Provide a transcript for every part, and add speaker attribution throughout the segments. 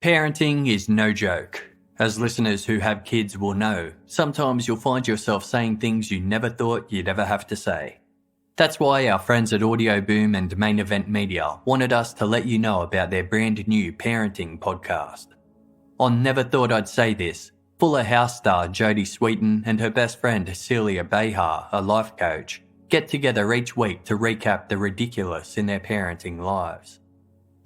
Speaker 1: Parenting is no joke. As listeners who have kids will know, sometimes you'll find yourself saying things you never thought you'd ever have to say. That's why our friends at Audio Boom and Main Event Media wanted us to let you know about their brand new parenting podcast. On Never Thought I'd Say This, Fuller House star Jodie Sweetin and her best friend Celia Behar, a life coach, get together each week to recap the ridiculous in their parenting lives.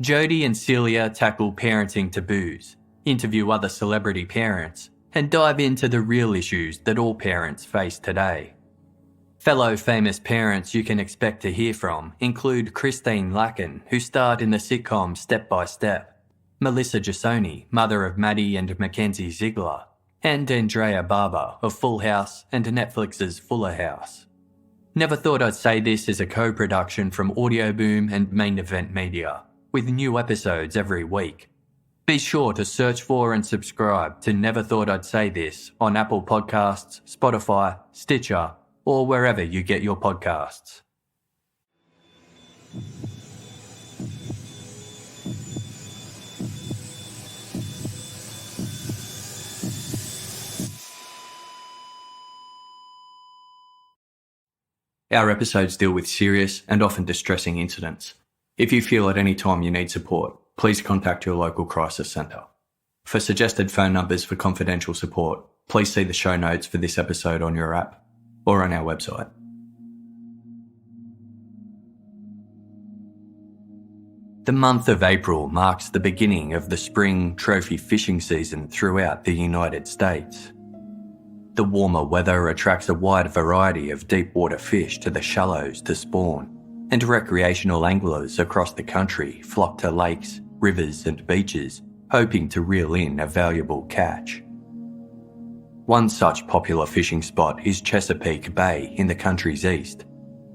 Speaker 1: Jodie and Celia tackle parenting taboos, interview other celebrity parents, and dive into the real issues that all parents face today. Fellow famous parents you can expect to hear from include Christine Lacken, who starred in the sitcom Step by Step, Melissa Giussoni, mother of Maddie and Mackenzie Ziegler, and Andrea Barber of Full House and Netflix's Fuller House. Never Thought I'd Say This is a co-production from Audio Boom and Main Event Media, with new episodes every week. Be sure to search for and subscribe to Never Thought I'd Say This on Apple Podcasts, Spotify, Stitcher, or wherever you get your podcasts. Our episodes deal with serious and often distressing incidents. If you feel at any time you need support, please contact your local crisis centre. For suggested phone numbers for confidential support, please see the show notes for this episode on your app or on our website. The month of April marks the beginning of the spring trophy fishing season throughout the United States. The warmer weather attracts a wide variety of deep water fish to the shallows to spawn, and recreational anglers across the country flock to lakes, rivers and beaches, hoping to reel in a valuable catch. One such popular fishing spot is Chesapeake Bay in the country's east,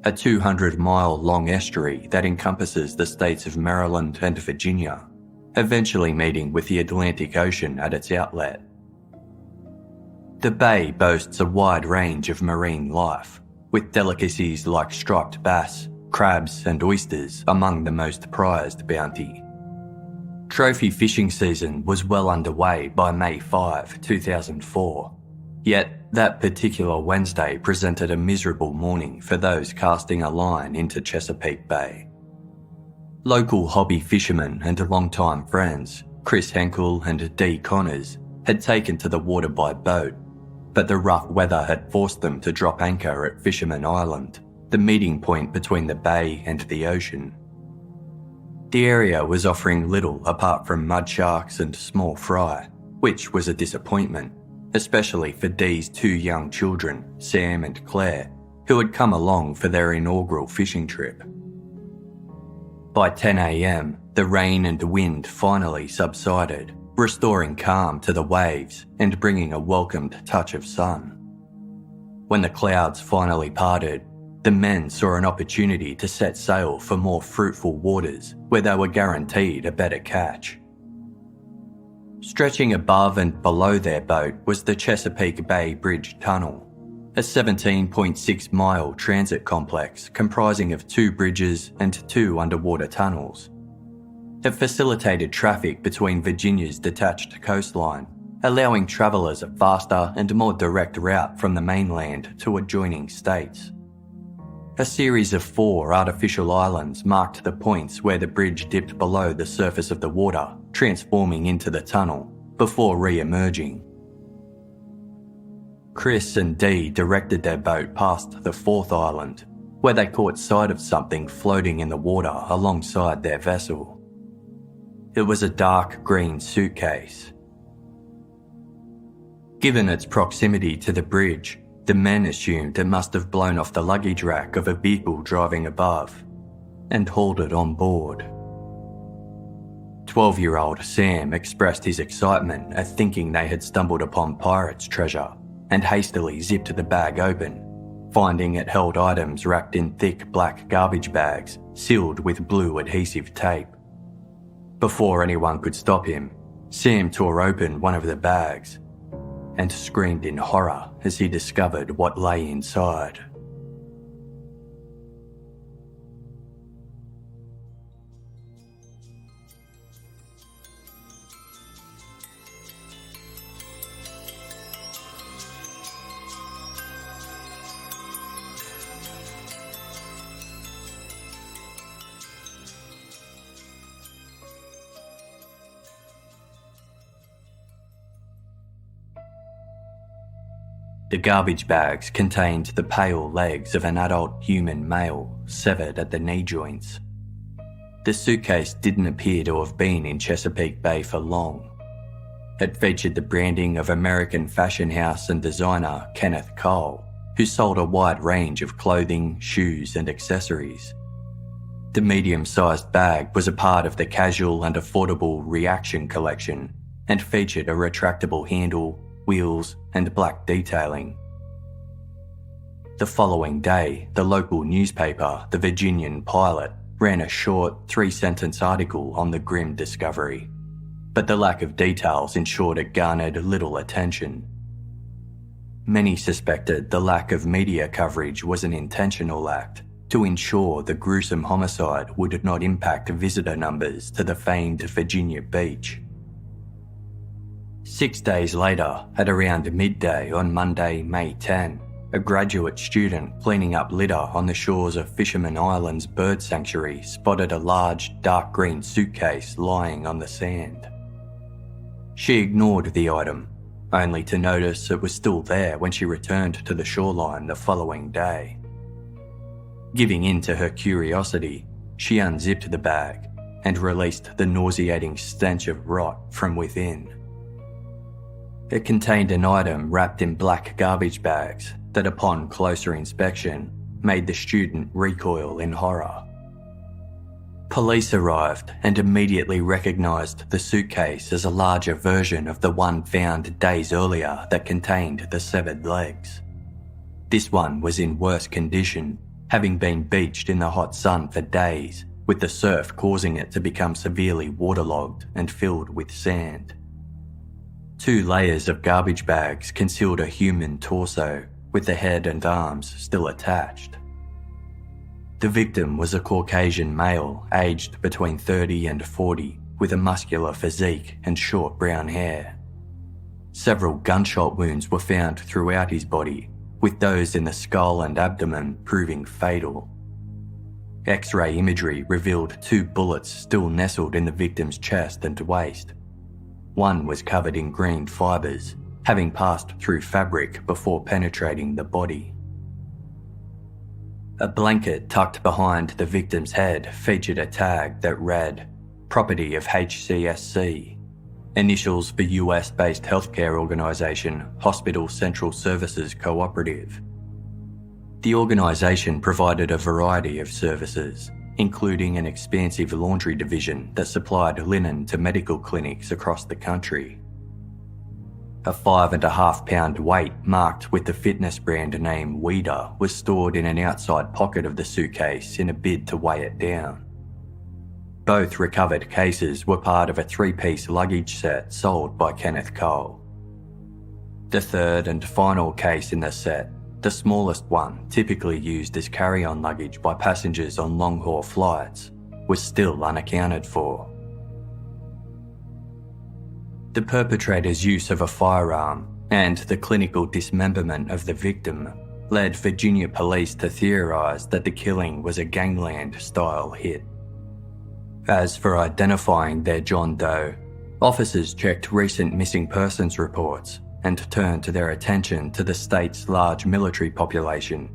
Speaker 1: a 200-mile-long estuary that encompasses the states of Maryland and Virginia, eventually meeting with the Atlantic Ocean at its outlet. The bay boasts a wide range of marine life, with delicacies like striped bass, crabs and oysters among the most prized bounty. Trophy fishing season was well underway by May 5, 2004, yet that particular Wednesday presented a miserable morning for those casting a line into Chesapeake Bay. Local hobby fishermen and longtime friends, Chris Henkel and Dee Connors, had taken to the water by boat, but the rough weather had forced them to drop anchor at Fisherman Island, the meeting point between the bay and the ocean. The area was offering little apart from mud sharks and small fry, which was a disappointment, especially for Dee's two young children, Sam and Claire, who had come along for their inaugural fishing trip. By 10 a.m, the rain and wind finally subsided, restoring calm to the waves and bringing a welcomed touch of sun. When the clouds finally parted, the men saw an opportunity to set sail for more fruitful waters where they were guaranteed a better catch. Stretching above and below their boat was the Chesapeake Bay Bridge-Tunnel, a 17.6-mile transit complex comprising of 2 bridges and 2 underwater tunnels. It facilitated traffic between Virginia's detached coastline, allowing travellers a faster and more direct route from the mainland to adjoining states. A series of 4 artificial islands marked the points where the bridge dipped below the surface of the water, transforming into the tunnel, before re-emerging. Chris and Dee directed their boat past the 4th island, where they caught sight of something floating in the water alongside their vessel. It was a dark green suitcase. Given its proximity to the bridge, the men assumed it must have blown off the luggage rack of a vehicle driving above and hauled it on board. 12-year-old Sam expressed his excitement at thinking they had stumbled upon pirates' treasure and hastily zipped the bag open, finding it held items wrapped in thick black garbage bags sealed with blue adhesive tape. Before anyone could stop him, Sam tore open one of the bags and screamed in horror as he discovered what lay inside. The garbage bags contained the pale legs of an adult human male, severed at the knee joints. The suitcase didn't appear to have been in Chesapeake Bay for long. It featured the branding of American fashion house and designer Kenneth Cole, who sold a wide range of clothing, shoes and accessories. The medium-sized bag was a part of the casual and affordable Reaction collection and featured a retractable handle, wheels and black detailing. The following day, the local newspaper, the Virginian Pilot, ran a short 3-sentence article on the grim discovery, but the lack of details ensured it garnered little attention. Many suspected the lack of media coverage was an intentional act to ensure the gruesome homicide would not impact visitor numbers to the famed Virginia beach. 6 days later, at around midday on Monday, May 10, a graduate student cleaning up litter on the shores of Fisherman Island's bird sanctuary spotted a large, dark green suitcase lying on the sand. She ignored the item, only to notice it was still there when she returned to the shoreline the following day. Giving in to her curiosity, she unzipped the bag and released the nauseating stench of rot from within. It contained an item wrapped in black garbage bags that, upon closer inspection, made the student recoil in horror. Police arrived and immediately recognised the suitcase as a larger version of the one found days earlier that contained the severed legs. This one was in worse condition, having been beached in the hot sun for days, with the surf causing it to become severely waterlogged and filled with sand. 2 layers of garbage bags concealed a human torso, with the head and arms still attached. The victim was a Caucasian male aged between 30 and 40, with a muscular physique and short brown hair. Several gunshot wounds were found throughout his body, with those in the skull and abdomen proving fatal. X-ray imagery revealed 2 bullets still nestled in the victim's chest and waist. One was covered in green fibres, having passed through fabric before penetrating the body. A blanket tucked behind the victim's head featured a tag that read, "Property of HCSC," initials for US-based healthcare organisation Hospital Central Services Cooperative. The organisation provided a variety of services, including an expansive laundry division that supplied linen to medical clinics across the country. A 5.5-pound weight marked with the fitness brand name Weeder was stored in an outside pocket of the suitcase in a bid to weigh it down. Both recovered cases were part of a 3-piece luggage set sold by Kenneth Cole. The third and final case in the set, the smallest one typically used as carry-on luggage by passengers on long-haul flights, was still unaccounted for. The perpetrator's use of a firearm and the clinical dismemberment of the victim led Virginia police to theorise that the killing was a gangland-style hit. As for identifying their John Doe, officers checked recent missing persons reports and turned their attention to the state's large military population,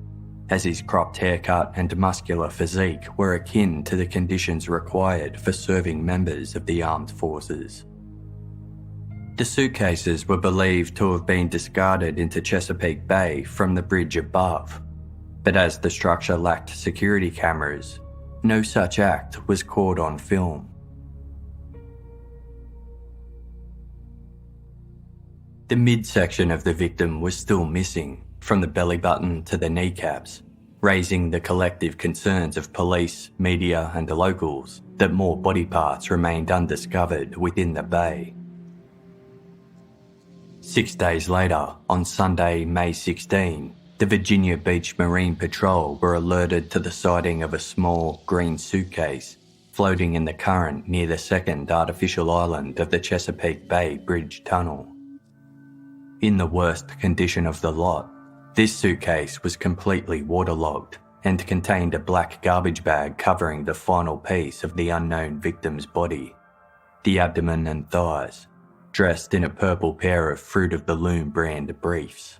Speaker 1: as his cropped haircut and muscular physique were akin to the conditions required for serving members of the armed forces. The suitcases were believed to have been discarded into Chesapeake Bay from the bridge above, but as the structure lacked security cameras, no such act was caught on film. The midsection of the victim was still missing, from the belly button to the kneecaps, raising the collective concerns of police, media and locals that more body parts remained undiscovered within the bay. 6 days later, on Sunday, May 16, the Virginia Beach Marine Patrol were alerted to the sighting of a small, green suitcase floating in the current near the second artificial island of the Chesapeake Bay Bridge-Tunnel. In the worst condition of the lot, this suitcase was completely waterlogged and contained a black garbage bag covering the final piece of the unknown victim's body, the abdomen and thighs, dressed in a purple pair of Fruit of the Loom brand briefs.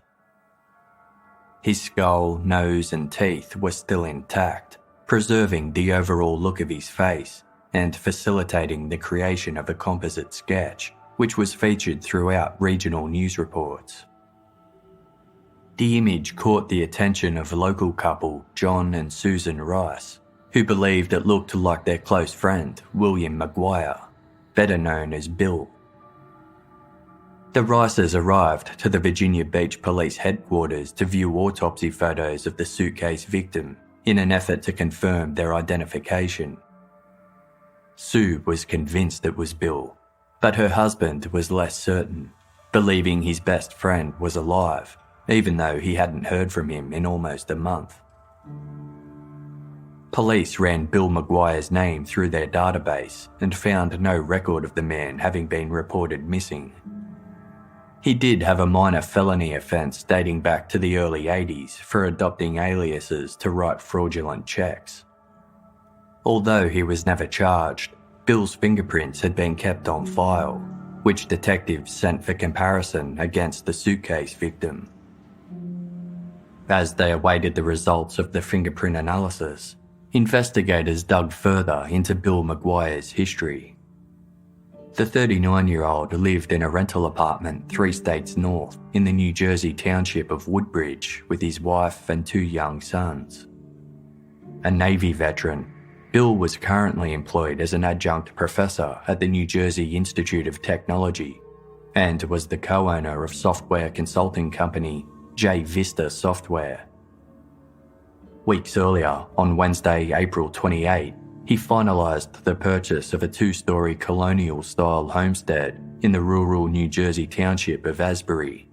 Speaker 1: His skull, nose and teeth were still intact, preserving the overall look of his face and facilitating the creation of a composite sketch, which was featured throughout regional news reports. The image caught the attention of local couple John and Susan Rice, who believed it looked like their close friend William McGuire, better known as Bill. The Rices arrived to the Virginia Beach Police Headquarters to view autopsy photos of the suitcase victim in an effort to confirm their identification. Sue was convinced it was Bill, but her husband was less certain, believing his best friend was alive, even though he hadn't heard from him in almost a month. Police ran Bill McGuire's name through their database and found no record of the man having been reported missing. He did have a minor felony offence dating back to the early 80s for adopting aliases to write fraudulent checks. Although he was never charged, Bill's fingerprints had been kept on file, which detectives sent for comparison against the suitcase victim. As they awaited the results of the fingerprint analysis, investigators dug further into Bill McGuire's history. The 39-year-old lived in a rental apartment 3 states north in the New Jersey township of Woodbridge with his wife and 2 young sons. A Navy veteran, Bill was currently employed as an adjunct professor at the New Jersey Institute of Technology and was the co-owner of software consulting company J Vista Software. Weeks earlier, on Wednesday, April 28, he finalised the purchase of a 2-storey colonial-style homestead in the rural New Jersey township of Asbury.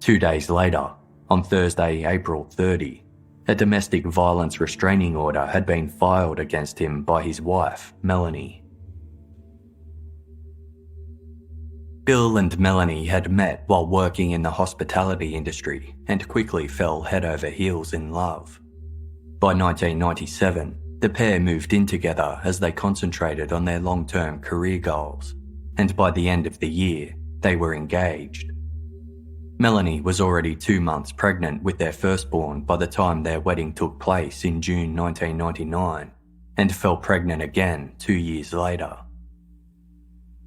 Speaker 1: 2 days later, on Thursday, April 30, a domestic violence restraining order had been filed against him by his wife, Melanie. Bill and Melanie had met while working in the hospitality industry and quickly fell head over heels in love. By 1997, the pair moved in together as they concentrated on their long-term career goals, and by the end of the year, they were engaged. Melanie was already 2 months pregnant with their firstborn by the time their wedding took place in June 1999, and fell pregnant again 2 years later.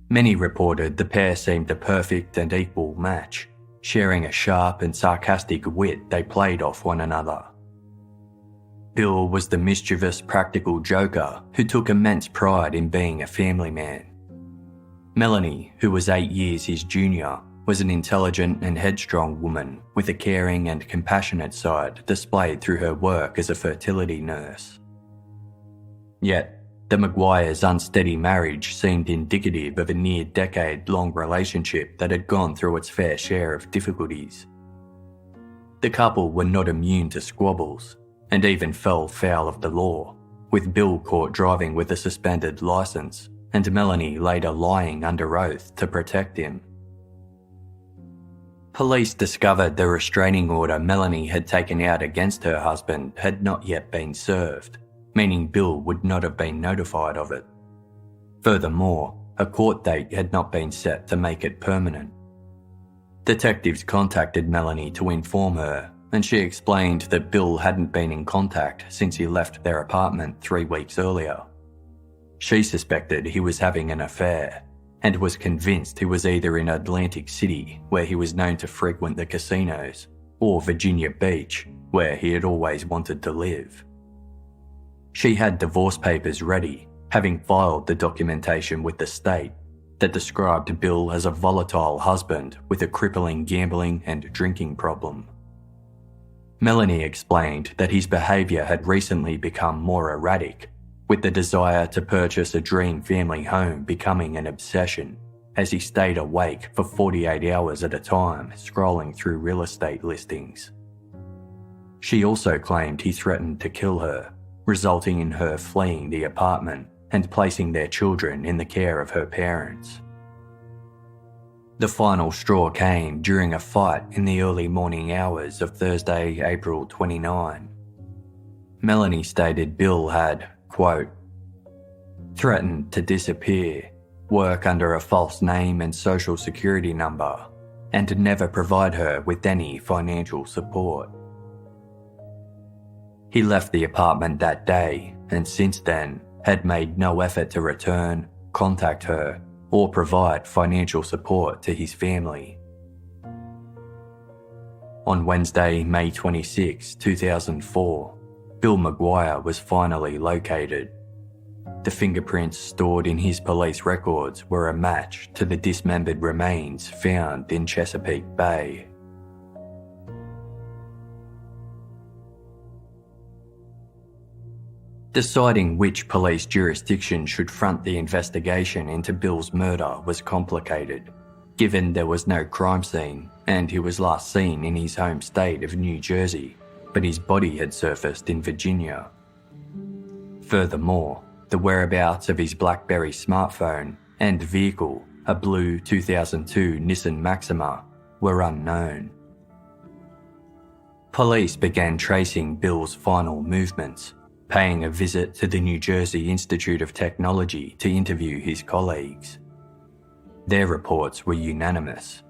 Speaker 1: Many reported the pair seemed a perfect and equal match, sharing a sharp and sarcastic wit they played off one another. Bill was the mischievous, practical joker who took immense pride in being a family man. Melanie, who was 8 years his junior, was an intelligent and headstrong woman with a caring and compassionate side displayed through her work as a fertility nurse. Yet, the McGuire's unsteady marriage seemed indicative of a near-decade-long relationship that had gone through its fair share of difficulties. The couple were not immune to squabbles, and even fell foul of the law, with Bill caught driving with a suspended licence and Melanie later lying under oath to protect him. Police discovered the restraining order Melanie had taken out against her husband had not yet been served, meaning Bill would not have been notified of it. Furthermore, a court date had not been set to make it permanent. Detectives contacted Melanie to inform her, and she explained that Bill hadn't been in contact since he left their apartment 3 weeks earlier. She suspected he was having an affair, and was convinced he was either in Atlantic City, where he was known to frequent the casinos, or Virginia Beach, where he had always wanted to live. She had divorce papers ready, having filed the documentation with the state that described Bill as a volatile husband with a crippling gambling and drinking problem. Melanie explained that his behaviour had recently become more erratic, with the desire to purchase a dream family home becoming an obsession, as he stayed awake for 48 hours at a time scrolling through real estate listings. She also claimed he threatened to kill her, resulting in her fleeing the apartment and placing their children in the care of her parents. The final straw came during a fight in the early morning hours of Thursday, April 29. Melanie stated Bill had, quote, threatened to disappear, work under a false name and social security number, and never provide her with any financial support. He left the apartment that day and since then had made no effort to return, contact her, or provide financial support to his family. On Wednesday, May 26, 2004, Bill McGuire was finally located. The fingerprints stored in his police records were a match to the dismembered remains found in Chesapeake Bay. Deciding which police jurisdiction should front the investigation into Bill's murder was complicated, given there was no crime scene and he was last seen in his home state of New Jersey, but his body had surfaced in Virginia. Furthermore, the whereabouts of his BlackBerry smartphone and vehicle, a blue 2002 Nissan Maxima, were unknown. Police began tracing Bill's final movements, paying a visit to the New Jersey Institute of Technology to interview his colleagues. Their reports were unanimous.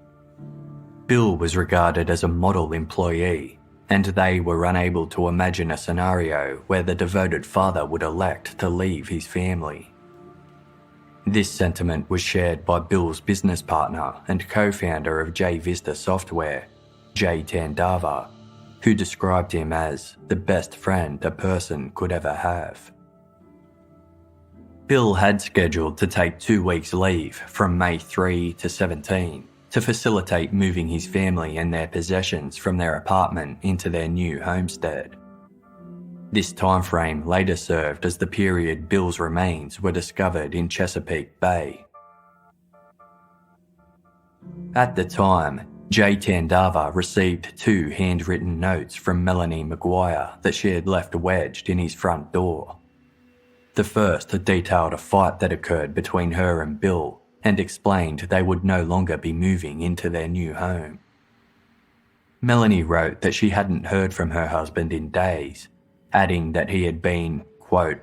Speaker 1: Bill was regarded as a model employee, and they were unable to imagine a scenario where the devoted father would elect to leave his family. This sentiment was shared by Bill's business partner and co-founder of J Vista Software, Jay Tandava, who described him as the best friend a person could ever have. Bill had scheduled to take 2 weeks leave from May 3 to 17 to facilitate moving his family and their possessions from their apartment into their new homestead. This timeframe later served as the period Bill's remains were discovered in Chesapeake Bay. At the time, Jay Tandava received 2 handwritten notes from Melanie McGuire that she had left wedged in his front door. The first detailed a fight that occurred between her and Bill and explained they would no longer be moving into their new home. Melanie wrote that she hadn't heard from her husband in days, adding that he had been, quote,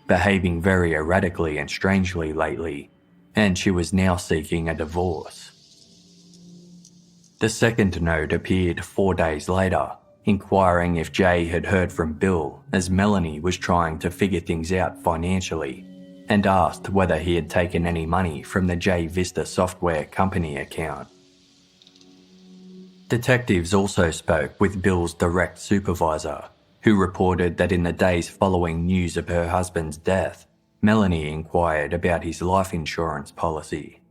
Speaker 1: behaving very erratically and strangely lately, and she was now seeking a divorce. The second note appeared 4 days later, inquiring if Jay had heard from Bill as Melanie was trying to figure things out financially, and asked whether he had taken any money from the J Vista Software company account. Detectives also spoke with Bill's direct supervisor, who reported that in the days following news of her husband's death, Melanie inquired about his life insurance policy.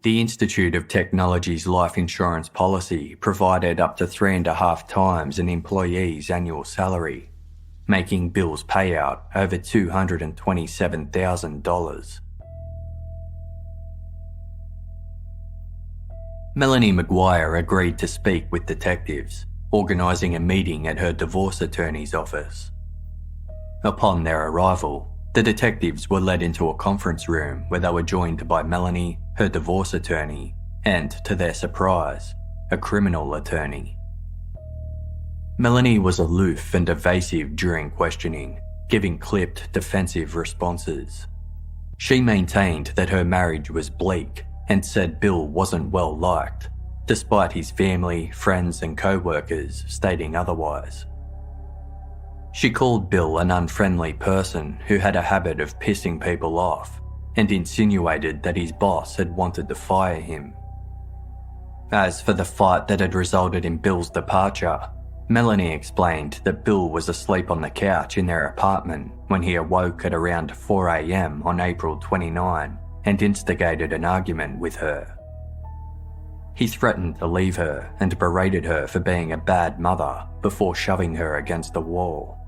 Speaker 1: The Institute of Technology's life insurance policy provided up to 3.5 times an employee's annual salary, making Bill's payout over $227,000. Melanie McGuire agreed to speak with detectives, organising a meeting at her divorce attorney's office. Upon their arrival, the detectives were led into a conference room where they were joined by Melanie, her divorce attorney, and, to their surprise, a criminal attorney. Melanie was aloof and evasive during questioning, giving clipped, defensive responses. She maintained that her marriage was bleak and said Bill wasn't well liked, despite his family, friends and co-workers stating otherwise. She called Bill an unfriendly person who had a habit of pissing people off and insinuated that his boss had wanted to fire him. As for the fight that had resulted in Bill's departure, Melanie explained that Bill was asleep on the couch in their apartment when he awoke at around 4 a.m. on April 29 and instigated an argument with her. He threatened to leave her and berated her for being a bad mother before shoving her against the wall.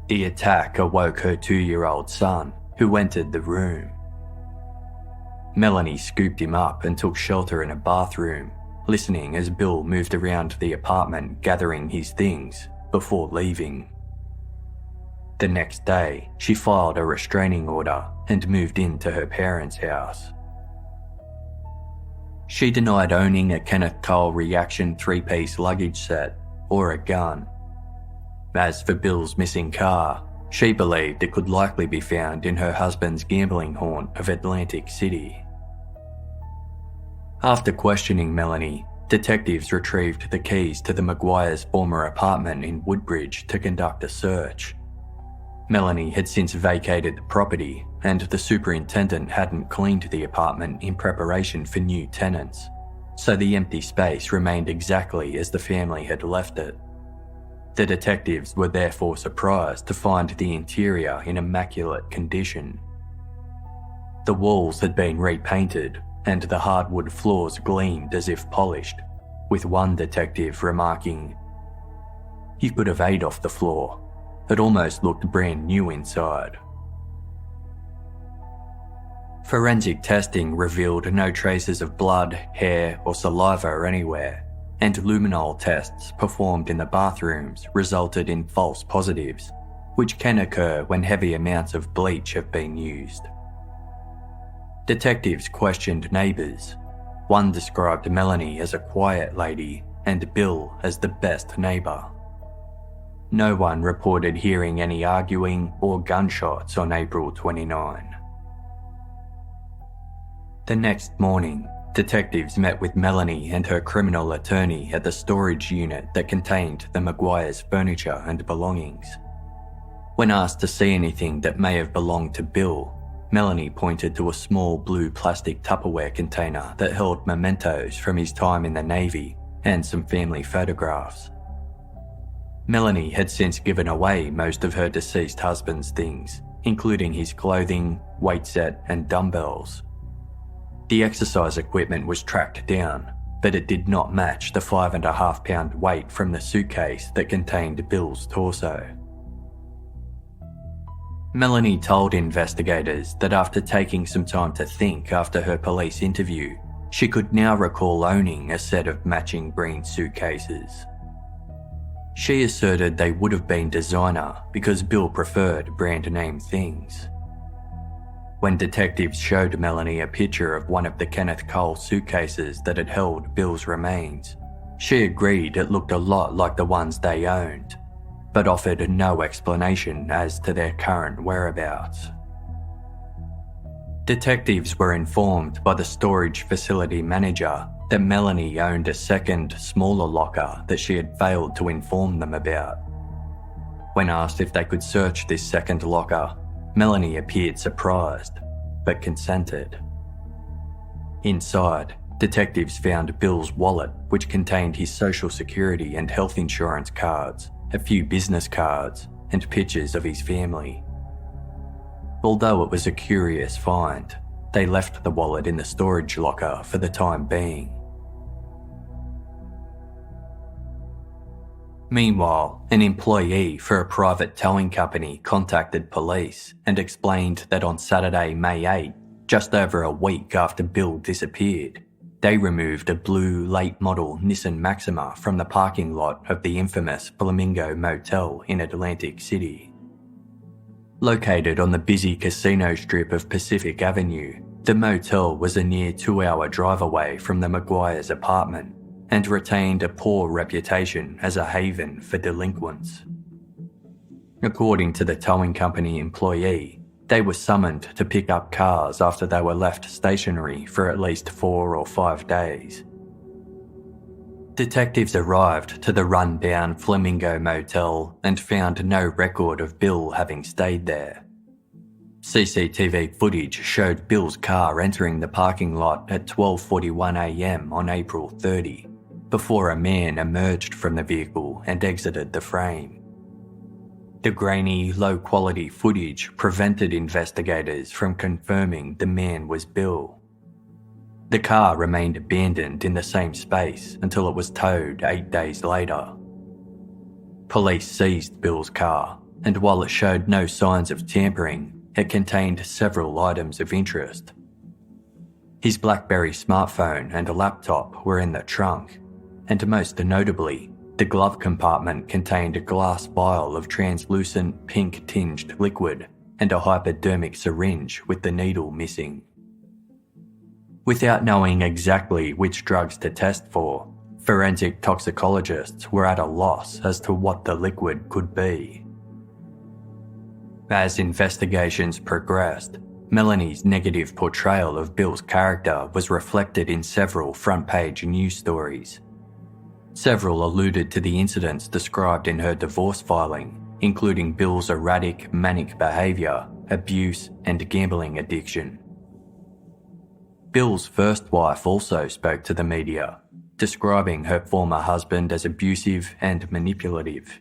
Speaker 1: The attack awoke her 2-year-old son, who entered the room. Melanie scooped him up and took shelter in a bathroom, listening as Bill moved around the apartment gathering his things before leaving. The next day, she filed a restraining order and moved into her parents' house. She denied owning a Kenneth Cole Reaction 3-piece luggage set or a gun. As for Bill's missing car, she believed it could likely be found in her husband's gambling haunt of Atlantic City. After questioning Melanie, detectives retrieved the keys to the McGuire's former apartment in Woodbridge to conduct a search. Melanie had since vacated the property, and the superintendent hadn't cleaned the apartment in preparation for new tenants, so the empty space remained exactly as the family had left it. The detectives were therefore surprised to find the interior in immaculate condition. The walls had been repainted, and the hardwood floors gleamed as if polished, with one detective remarking, "You could have ate off the floor. It almost looked brand new inside." Forensic testing revealed no traces of blood, hair, or saliva anywhere, and luminol tests performed in the bathrooms resulted in false positives, which can occur when heavy amounts of bleach have been used. Detectives questioned neighbours. One described Melanie as a quiet lady and Bill as the best neighbour. No one reported hearing any arguing or gunshots on April 29. The next morning, detectives met with Melanie and her criminal attorney at the storage unit that contained the McGuire's furniture and belongings. When asked to see anything that may have belonged to Bill, Melanie pointed to a small blue plastic Tupperware container that held mementos from his time in the Navy and some family photographs. Melanie had since given away most of her deceased husband's things, including his clothing, weight set, and dumbbells. The exercise equipment was tracked down, but it did not match the 5.5-pound weight from the suitcase that contained Bill's torso. Melanie told investigators that after taking some time to think after her police interview, she could now recall owning a set of matching green suitcases. She asserted they would have been designer because Bill preferred brand name things. When detectives showed Melanie a picture of one of the Kenneth Cole suitcases that had held Bill's remains, she agreed it looked a lot like the ones they owned, but offered no explanation as to their current whereabouts. Detectives were informed by the storage facility manager that Melanie owned a second, smaller locker that she had failed to inform them about. When asked if they could search this second locker, Melanie appeared surprised, but consented. Inside, detectives found Bill's wallet, which contained his social security and health insurance cards, a few business cards, and pictures of his family. Although it was a curious find, they left the wallet in the storage locker for the time being. Meanwhile, an employee for a private towing company contacted police and explained that on Saturday, May 8, just over a week after Bill disappeared, they removed a blue late-model Nissan Maxima from the parking lot of the infamous Flamingo Motel in Atlantic City. Located on the busy casino strip of Pacific Avenue, the motel was a near 2-hour drive away from the McGuire's apartment and retained a poor reputation as a haven for delinquents. According to the towing company employee, they were summoned to pick up cars after they were left stationary for at least 4 or 5 days. Detectives arrived to the run-down Flamingo Motel and found no record of Bill having stayed there. CCTV footage showed Bill's car entering the parking lot at 12:41 a.m. on April 30, before a man emerged from the vehicle and exited the frame. The grainy, low-quality footage prevented investigators from confirming the man was Bill. The car remained abandoned in the same space until it was towed 8 days later. Police seized Bill's car, and while it showed no signs of tampering, it contained several items of interest. His BlackBerry smartphone and a laptop were in the trunk, and most notably, the glove compartment contained a glass vial of translucent pink-tinged liquid and a hypodermic syringe with the needle missing. Without knowing exactly which drugs to test for, forensic toxicologists were at a loss as to what the liquid could be. As investigations progressed, Melanie's negative portrayal of Bill's character was reflected in several front-page news stories. Several alluded to the incidents described in her divorce filing, including Bill's erratic, manic behaviour, abuse, and gambling addiction. Bill's first wife also spoke to the media, describing her former husband as abusive and manipulative.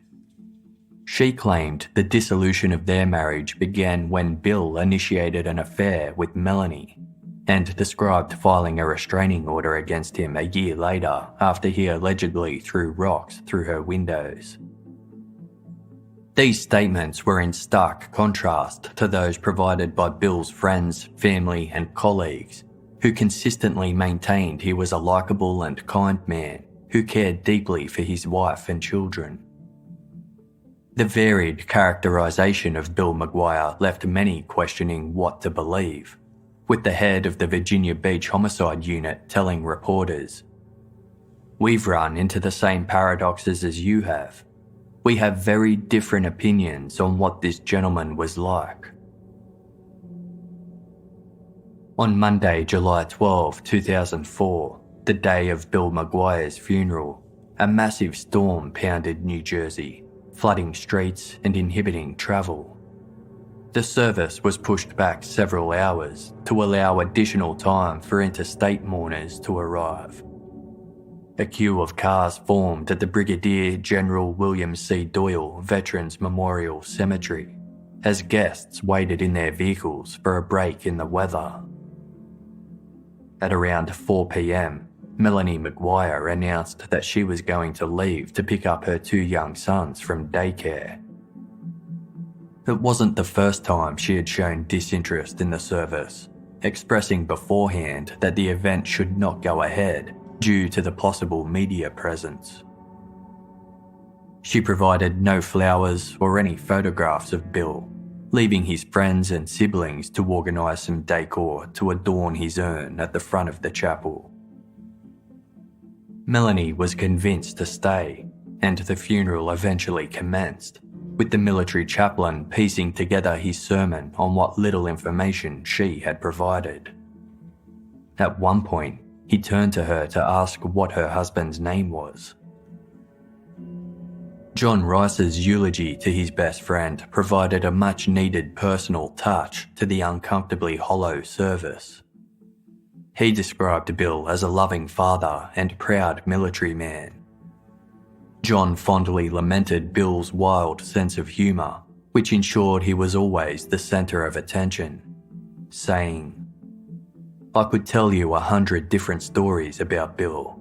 Speaker 1: She claimed the dissolution of their marriage began when Bill initiated an affair with Melanie, and described filing a restraining order against him a year later after he allegedly threw rocks through her windows. These statements were in stark contrast to those provided by Bill's friends, family, and colleagues, who consistently maintained he was a likeable and kind man who cared deeply for his wife and children. The varied characterisation of Bill McGuire left many questioning what to believe, with the head of the Virginia Beach Homicide Unit telling reporters, "We've run into the same paradoxes as you have. We have very different opinions on what this gentleman was like." On Monday, July 12, 2004, the day of Bill McGuire's funeral, a massive storm pounded New Jersey, flooding streets and inhibiting travel. The service was pushed back several hours to allow additional time for interstate mourners to arrive. A queue of cars formed at the Brigadier General William C. Doyle Veterans Memorial Cemetery as guests waited in their vehicles for a break in the weather. At around 4 p.m, Melanie McGuire announced that she was going to leave to pick up her 2 young sons from daycare. It wasn't the first time she had shown disinterest in the service, expressing beforehand that the event should not go ahead due to the possible media presence. She provided no flowers or any photographs of Bill, leaving his friends and siblings to organise some decor to adorn his urn at the front of the chapel. Melanie was convinced to stay, and the funeral eventually commenced, with the military chaplain piecing together his sermon on what little information she had provided. At one point, he turned to her to ask what her husband's name was. John Rice's eulogy to his best friend provided a much-needed personal touch to the uncomfortably hollow service. He described Bill as a loving father and proud military man. John fondly lamented Bill's wild sense of humour, which ensured he was always the centre of attention, saying, "I could tell you 100 different stories about Bill.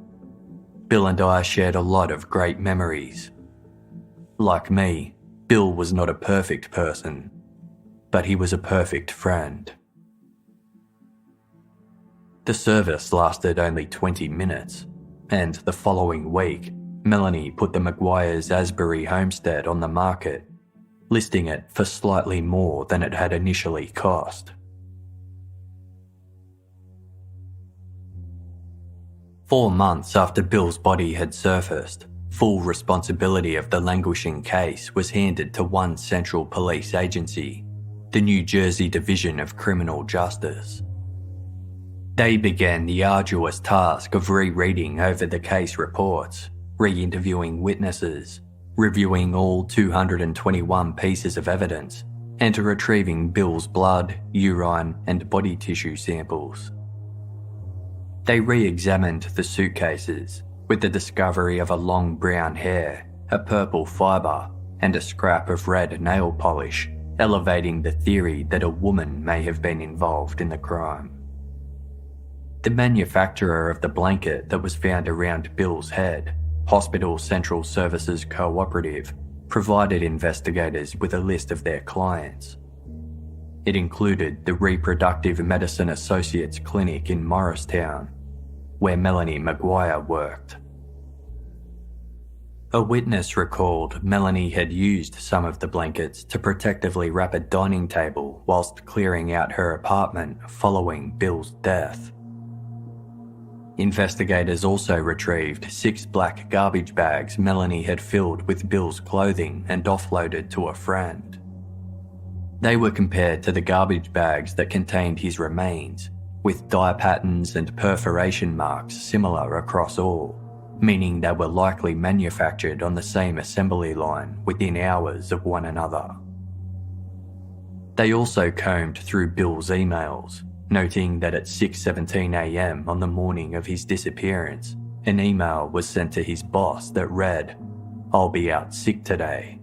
Speaker 1: Bill and I shared a lot of great memories. Like me, Bill was not a perfect person, but he was a perfect friend." The service lasted only 20 minutes, and the following week, Melanie put the McGuire's Asbury homestead on the market, listing it for slightly more than it had initially cost. 4 months after Bill's body had surfaced, full responsibility of the languishing case was handed to one central police agency, the New Jersey Division of Criminal Justice. They began the arduous task of rereading over the case reports, re-interviewing witnesses, reviewing all 221 pieces of evidence, and retrieving Bill's blood, urine, and body tissue samples. They re-examined the suitcases, with the discovery of a long brown hair, a purple fibre, and a scrap of red nail polish, elevating the theory that a woman may have been involved in the crime. The manufacturer of the blanket that was found around Bill's head, Hospital Central Services Cooperative, provided investigators with a list of their clients. It included the Reproductive Medicine Associates Clinic in Morristown, where Melanie McGuire worked. A witness recalled Melanie had used some of the blankets to protectively wrap a dining table whilst clearing out her apartment following Bill's death. Investigators also retrieved 6 black garbage bags Melanie had filled with Bill's clothing and offloaded to a friend. They were compared to the garbage bags that contained his remains, with dye patterns and perforation marks similar across all, meaning they were likely manufactured on the same assembly line within hours of one another. They also combed through Bill's emails, noting that at 6:17 a.m. on the morning of his disappearance, an email was sent to his boss that read, "I'll be out sick today."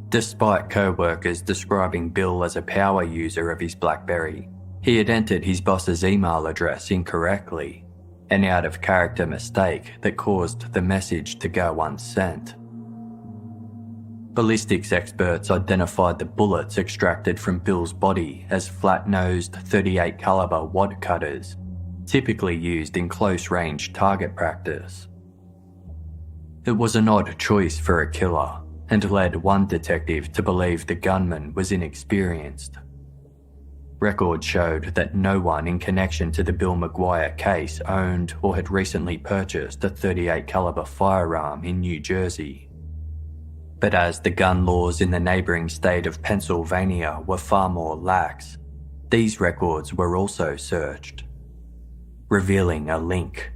Speaker 1: Despite co-workers describing Bill as a power user of his BlackBerry, he had entered his boss's email address incorrectly, an out-of-character mistake that caused the message to go unsent. Ballistics experts identified the bullets extracted from Bill's body as flat-nosed .38 caliber wad cutters, typically used in close-range target practice. It was an odd choice for a killer, and led one detective to believe the gunman was inexperienced. Records showed that no one in connection to the Bill McGuire case owned or had recently purchased a .38 caliber firearm in New Jersey. But as the gun laws in the neighbouring state of Pennsylvania were far more lax, these records were also searched, revealing a link.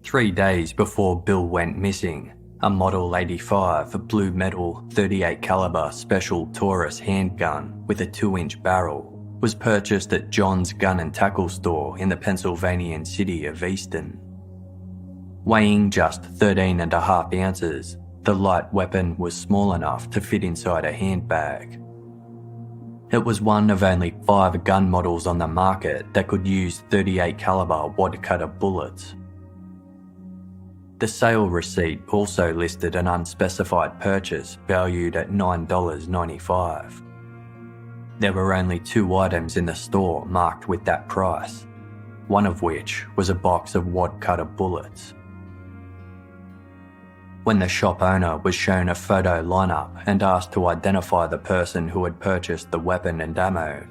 Speaker 1: 3 days before Bill went missing, a Model 85 blue metal .38 caliber special Taurus handgun with a 2-inch barrel was purchased at John's Gun and Tackle store in the Pennsylvanian city of Easton. Weighing just 13.5 ounces, the light weapon was small enough to fit inside a handbag. It was one of only 5 gun models on the market that could use .38 caliber wad cutter bullets. The sale receipt also listed an unspecified purchase valued at $9.95. There were only 2 items in the store marked with that price, one of which was a box of wad cutter bullets. When the shop owner was shown a photo lineup and asked to identify the person who had purchased the weapon and ammo,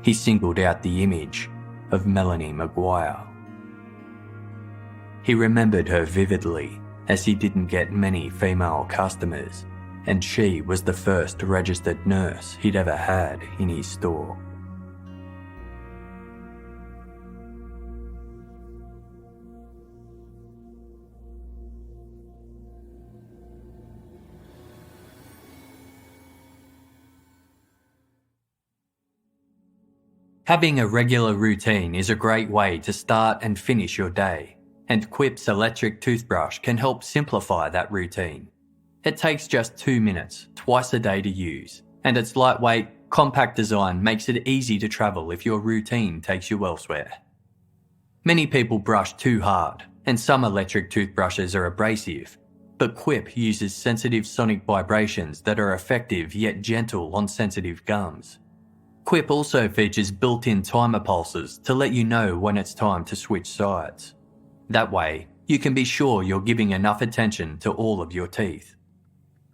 Speaker 1: he singled out the image of Melanie McGuire. He remembered her vividly, as he didn't get many female customers, and she was the first registered nurse he'd ever had in his store. Having a regular routine is a great way to start and finish your day, and Quip's electric toothbrush can help simplify that routine. It takes just 2 minutes, twice a day to use, and its lightweight, compact design makes it easy to travel if your routine takes you elsewhere. Many people brush too hard, and some electric toothbrushes are abrasive, but Quip uses sensitive sonic vibrations that are effective yet gentle on sensitive gums. Quip also features built-in timer pulses to let you know when it's time to switch sides. That way, you can be sure you're giving enough attention to all of your teeth.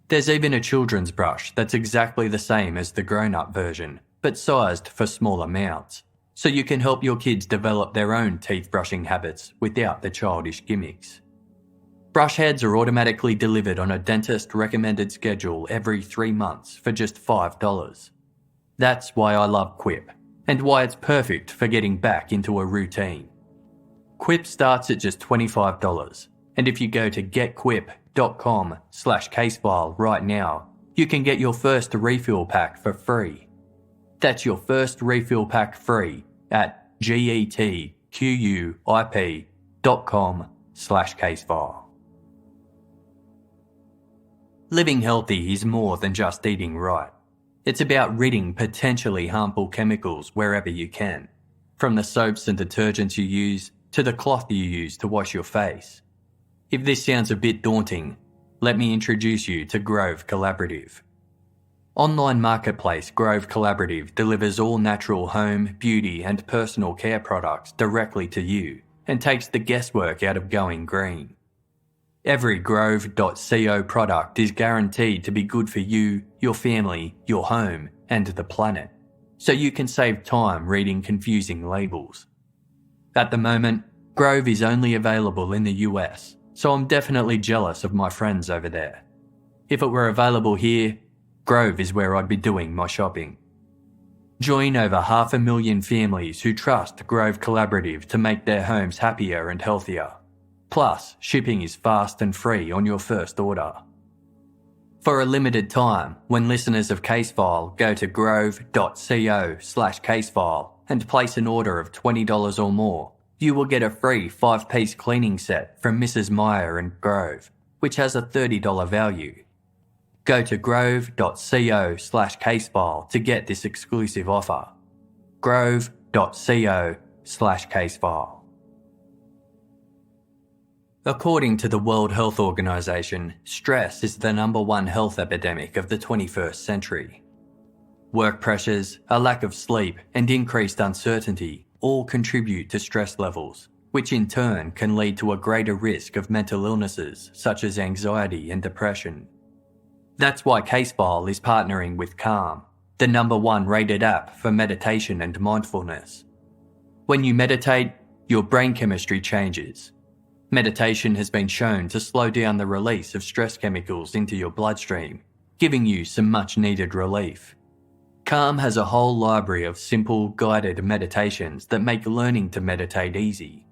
Speaker 1: There's even a children's brush that's exactly the same as the grown-up version, but sized for smaller mouths, so you can help your kids develop their own teeth brushing habits without the childish gimmicks. Brush heads are automatically delivered on a dentist-recommended schedule every 3 months for just $5. That's why I love Quip, and why it's perfect for getting back into a routine. Quip starts at just $25, and if you go to getquip.com/casefile right now, you can get your first refill pack for free. That's your first refill pack free at getquip.com/casefile. Living healthy is more than just eating right. It's about ridding potentially harmful chemicals wherever you can, from the soaps and detergents you use to the cloth you use to wash your face. If this sounds a bit daunting, let me introduce you to Grove Collaborative. Online marketplace Grove Collaborative delivers all natural home, beauty and personal care products directly to you and takes the guesswork out of going green. Every Grove.co product is guaranteed to be good for you, your family, your home, and the planet, so you can save time reading confusing labels. At the moment, Grove is only available in the US, so I'm definitely jealous of my friends over there. If it were available here, Grove is where I'd be doing my shopping. Join over 500,000 families who trust Grove Collaborative to make their homes happier and healthier. Plus, shipping is fast and free on your first order. For a limited time, when listeners of Casefile go to grove.co/casefile and place an order of $20 or more, you will get a free 5-piece cleaning set from Mrs. Meyer and Grove, which has a $30 value. Go to grove.co/casefile to get this exclusive offer. grove.co/casefile. According to the World Health Organization, stress is the #1 health epidemic of the 21st century. Work pressures, a lack of sleep, and increased uncertainty all contribute to stress levels, which in turn can lead to a greater risk of mental illnesses such as anxiety and depression. That's why Casefile is partnering with Calm, the #1 rated app for meditation and mindfulness. When you meditate, your brain chemistry changes. Meditation has been shown to slow down the release of stress chemicals into your bloodstream, giving you some much-needed relief. Calm has a whole library of simple, guided meditations that make learning to meditate easy.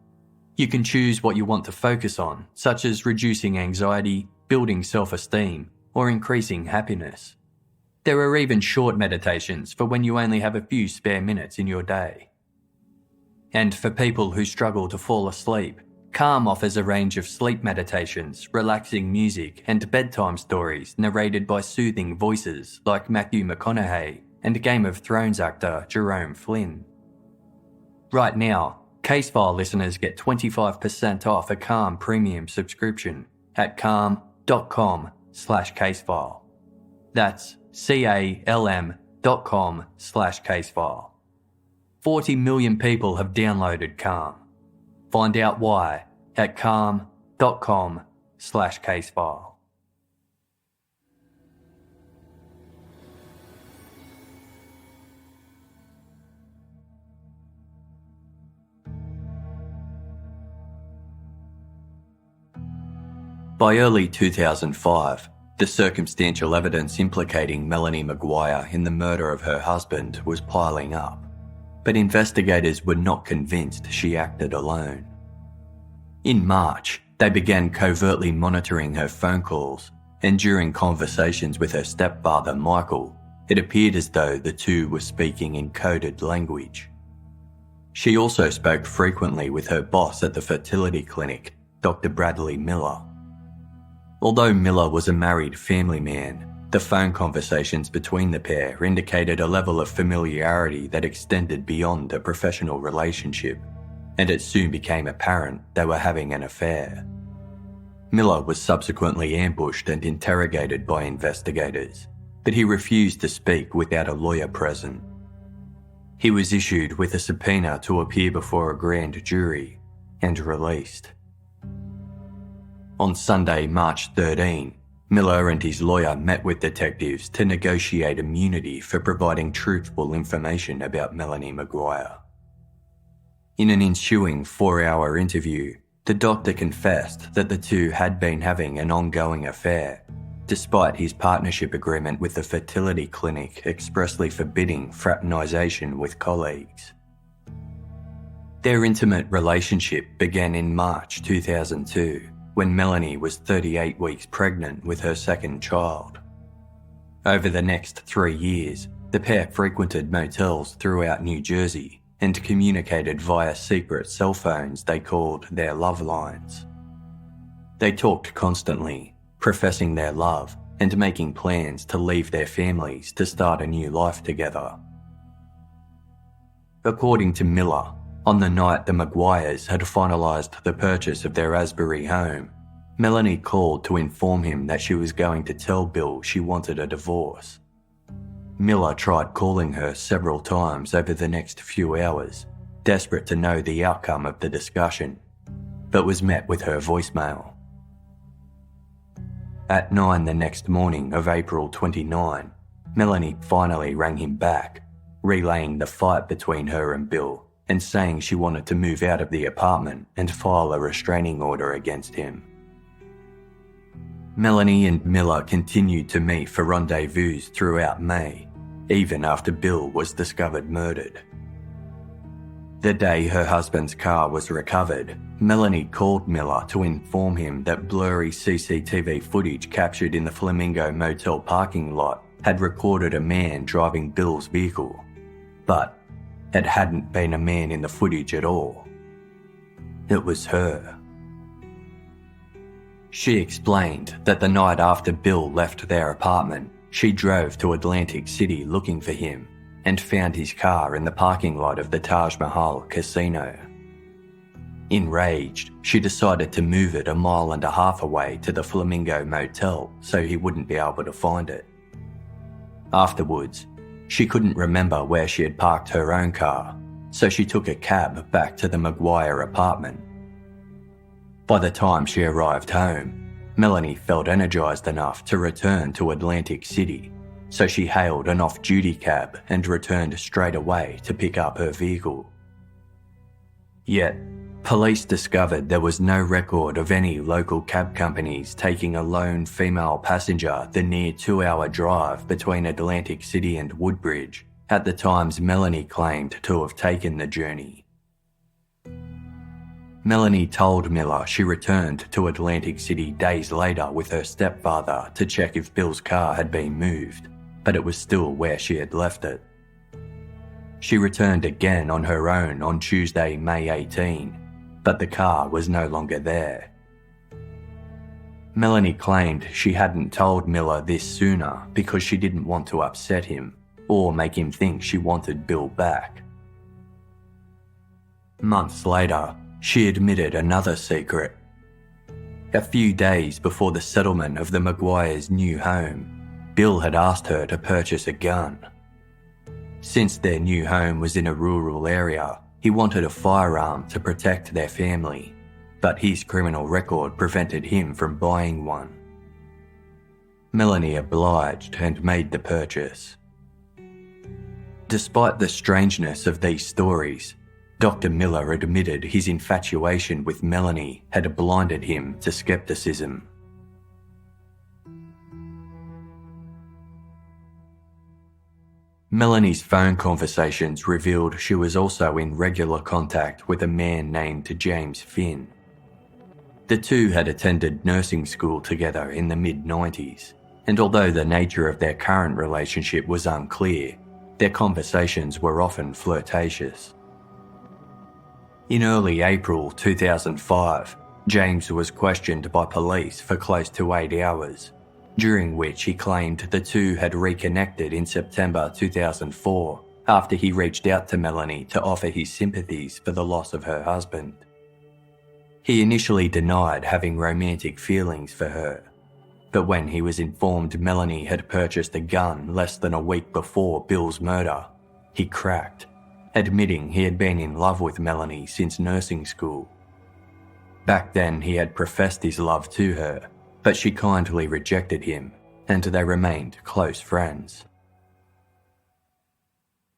Speaker 1: You can choose what you want to focus on, such as reducing anxiety, building self-esteem, or increasing happiness. There are even short meditations for when you only have a few spare minutes in your day. And for people who struggle to fall asleep, Calm offers a range of sleep meditations, relaxing music, and bedtime stories narrated by soothing voices like Matthew McConaughey and Game of Thrones actor Jerome Flynn. Right now, Casefile listeners get 25% off a Calm premium subscription at calm.com/casefile. That's calm.com/casefile. 40 million people have downloaded Calm. Find out why at calm.com/casefile. By early 2005, the circumstantial evidence implicating Melanie McGuire in the murder of her husband was piling up, but investigators were not convinced she acted alone. In March, they began covertly monitoring her phone calls, and during conversations with her stepfather Michael, it appeared as though the two were speaking in coded language. She also spoke frequently with her boss at the fertility clinic, Dr. Bradley Miller. Although Miller was a married family man, the phone conversations between the pair indicated a level of familiarity that extended beyond a professional relationship, and it soon became apparent they were having an affair. Miller was subsequently ambushed and interrogated by investigators, but he refused to speak without a lawyer present. He was issued with a subpoena to appear before a grand jury and released. On Sunday, March 13, Miller and his lawyer met with detectives to negotiate immunity for providing truthful information about Melanie McGuire. In an ensuing 4-hour interview, the doctor confessed that the two had been having an ongoing affair, despite his partnership agreement with the fertility clinic expressly forbidding fraternisation with colleagues. Their intimate relationship began in March 2002, when Melanie was 38 weeks pregnant with her second child. Over the next 3 years, the pair frequented motels throughout New Jersey and communicated via secret cell phones they called their love lines. They talked constantly, professing their love and making plans to leave their families to start a new life together. According to Miller, on the night the McGuires had finalised the purchase of their Asbury home, Melanie called to inform him that she was going to tell Bill she wanted a divorce. Miller tried calling her several times over the next few hours, desperate to know the outcome of the discussion, but was met with her voicemail. At 9 the next morning of April 29, Melanie finally rang him back, relaying the fight between her and Bill and saying she wanted to move out of the apartment and file a restraining order against him. Melanie and Miller continued to meet for rendezvous throughout May, even after Bill was discovered murdered. The day her husband's car was recovered, Melanie called Miller to inform him that blurry CCTV footage captured in the Flamingo Motel parking lot had recorded a man driving Bill's vehicle, but it hadn't been a man in the footage at all. It was her. She explained that the night after Bill left their apartment, she drove to Atlantic City looking for him and found his car in the parking lot of the Taj Mahal casino. Enraged, she decided to move it 1.5 miles away to the Flamingo Motel so he wouldn't be able to find it. Afterwards, she couldn't remember where she had parked her own car, so she took a cab back to the McGuire apartment. By the time she arrived home, Melanie felt energised enough to return to Atlantic City, so she hailed an off-duty cab and returned straight away to pick up her vehicle. Yet, police discovered there was no record of any local cab companies taking a lone female passenger the near 2-hour drive between Atlantic City and Woodbridge at the times Melanie claimed to have taken the journey. Melanie told Miller she returned to Atlantic City days later with her stepfather to check if Bill's car had been moved, but it was still where she had left it. She returned again on her own on Tuesday, May 18, but the car was no longer there. Melanie claimed she hadn't told Miller this sooner because she didn't want to upset him or make him think she wanted Bill back. Months later, she admitted another secret. A few days before the settlement of the McGuire's new home, Bill had asked her to purchase a gun. Since their new home was in a rural area, he wanted a firearm to protect their family, but his criminal record prevented him from buying one. Melanie obliged and made the purchase. Despite the strangeness of these stories, Dr. Miller admitted his infatuation with Melanie had blinded him to skepticism. Melanie's phone conversations revealed she was also in regular contact with a man named James Finn. The two had attended nursing school together in the mid-90s, and although the nature of their current relationship was unclear, their conversations were often flirtatious. In early April 2005, James was questioned by police for close to 8 hours, during which he claimed the two had reconnected in September 2004 after he reached out to Melanie to offer his sympathies for the loss of her husband. He initially denied having romantic feelings for her, but when he was informed Melanie had purchased a gun less than a week before Bill's murder, he cracked, admitting he had been in love with Melanie since nursing school. Back then he had professed his love to her, but she kindly rejected him, and they remained close friends.